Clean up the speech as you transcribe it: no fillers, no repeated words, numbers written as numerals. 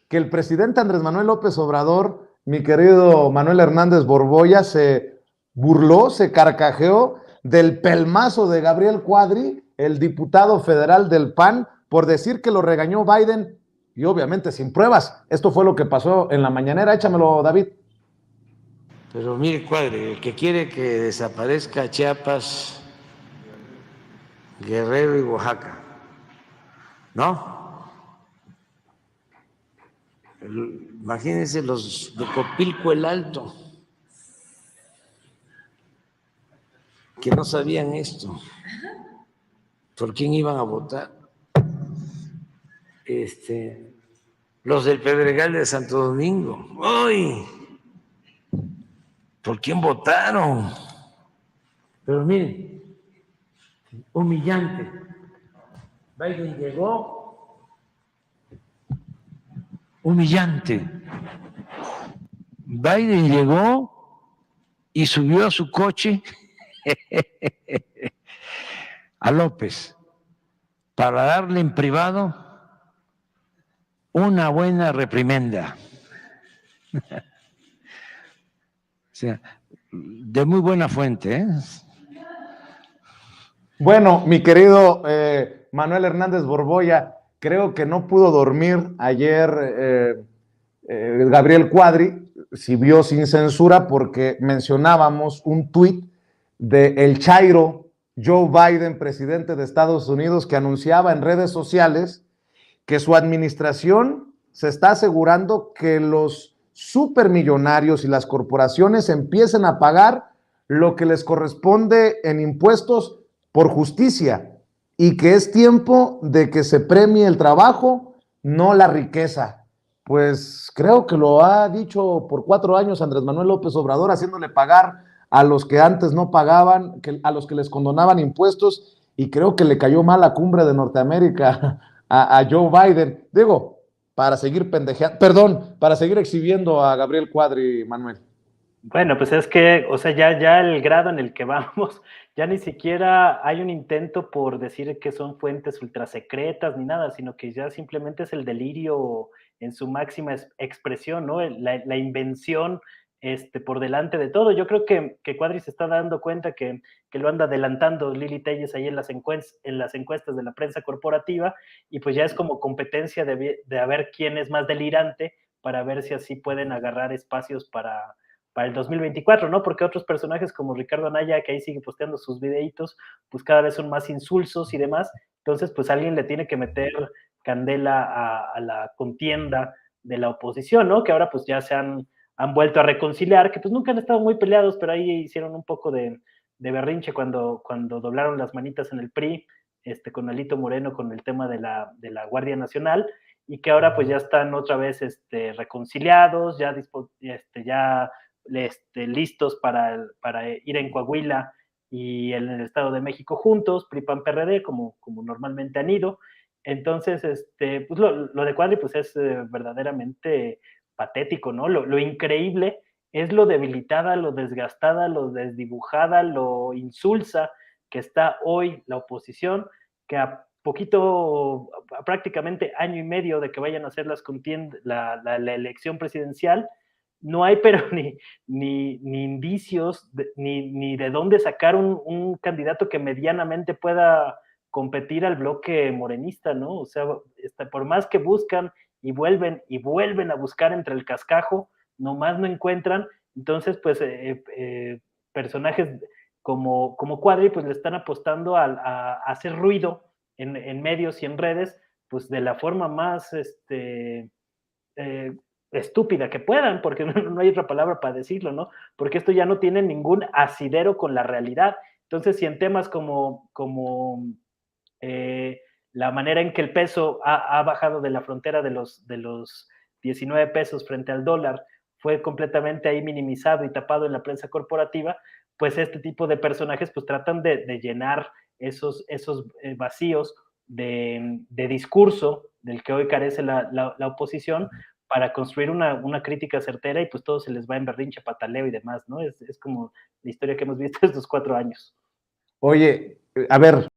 que el presidente Andrés Manuel López Obrador, mi querido Manuel Hernández Borboya, se burló, se carcajeó del pelmazo de Gabriel Cuadri, el diputado federal del PAN, por decir que lo regañó Biden y obviamente sin pruebas. Esto fue lo que pasó en la mañanera. Échamelo, David. Pero mire, Cuadri, el que quiere que desaparezca Chiapas, Guerrero y Oaxaca, ¿no? Imagínense los de Copilco el Alto, que no sabían esto, por quién iban a votar. Los del Pedregal de Santo Domingo, ¡ay! ¿Por quién votaron? Pero miren, humillante. Biden llegó, humillante. Biden llegó y subió a su coche a López para darle en privado una buena reprimenda. O sea, de muy buena fuente, ¿eh? Bueno, mi querido Manuel Hernández Borboya, creo que no pudo dormir ayer Gabriel Cuadri, si vio sin censura, porque mencionábamos un tuit de el Chairo Joe Biden, presidente de Estados Unidos, que anunciaba en redes sociales que su administración se está asegurando que los supermillonarios y las corporaciones empiecen a pagar lo que les corresponde en impuestos por justicia y que es tiempo de que se premie el trabajo, no la riqueza. Pues creo que lo ha dicho por 4 años Andrés Manuel López Obrador, haciéndole pagar a los que antes no pagaban, a los que les condonaban impuestos, y creo que le cayó mal la cumbre de Norteamérica a Joe Biden. Digo, para seguir pendejeando, perdón, para seguir exhibiendo a Gabriel Cuadri, Manuel. Bueno, pues es que, o sea, ya el grado en el que vamos, ya ni siquiera hay un intento por decir que son fuentes ultrasecretas ni nada, sino que ya simplemente es el delirio en su máxima expresión, ¿no? La invención por delante de todo. Yo creo que Cuadri se está dando cuenta que lo anda adelantando Lili Telles ahí en las encuestas de la prensa corporativa, y pues ya es como competencia de a ver quién es más delirante, para ver si así pueden agarrar espacios para el 2024, ¿no? Porque otros personajes como Ricardo Anaya, que ahí sigue posteando sus videitos, pues cada vez son más insulsos y demás. Entonces, pues alguien le tiene que meter candela a la contienda de la oposición, ¿no? Que ahora pues ya se han vuelto a reconciliar, que pues nunca han estado muy peleados, pero ahí hicieron un poco de berrinche cuando doblaron las manitas en el PRI, con Alito Moreno, con el tema de la Guardia Nacional, y que ahora pues ya están otra vez reconciliados, ya listos para ir en Coahuila y en el Estado de México juntos, PRI, PAN, PRD, como normalmente han ido. Entonces, pues lo de Cuadri pues es verdaderamente patético, ¿no? Lo increíble es lo debilitada, lo desgastada, lo desdibujada, lo insulsa que está hoy la oposición, que a prácticamente año y medio de que vayan a hacer la elección presidencial, no hay pero ni indicios, ni de dónde sacar un candidato que medianamente pueda competir al bloque morenista, ¿no? O sea, por más que buscan y vuelven a buscar entre el cascajo, nomás no encuentran. Entonces, pues, personajes como Cuadri, pues le están apostando a hacer ruido en medios y en redes, pues de la forma más estúpida que puedan, porque no hay otra palabra para decirlo, ¿no? Porque esto ya no tiene ningún asidero con la realidad. Entonces, si en temas como la manera en que el peso ha bajado de la frontera de los 19 pesos frente al dólar fue completamente ahí minimizado y tapado en la prensa corporativa, pues este tipo de personajes pues tratan de llenar esos vacíos de discurso del que hoy carece la oposición, para construir una crítica certera, y pues todo se les va en berrinche, pataleo y demás, ¿no? Es como la historia que hemos visto estos 4 años. Oye, a ver,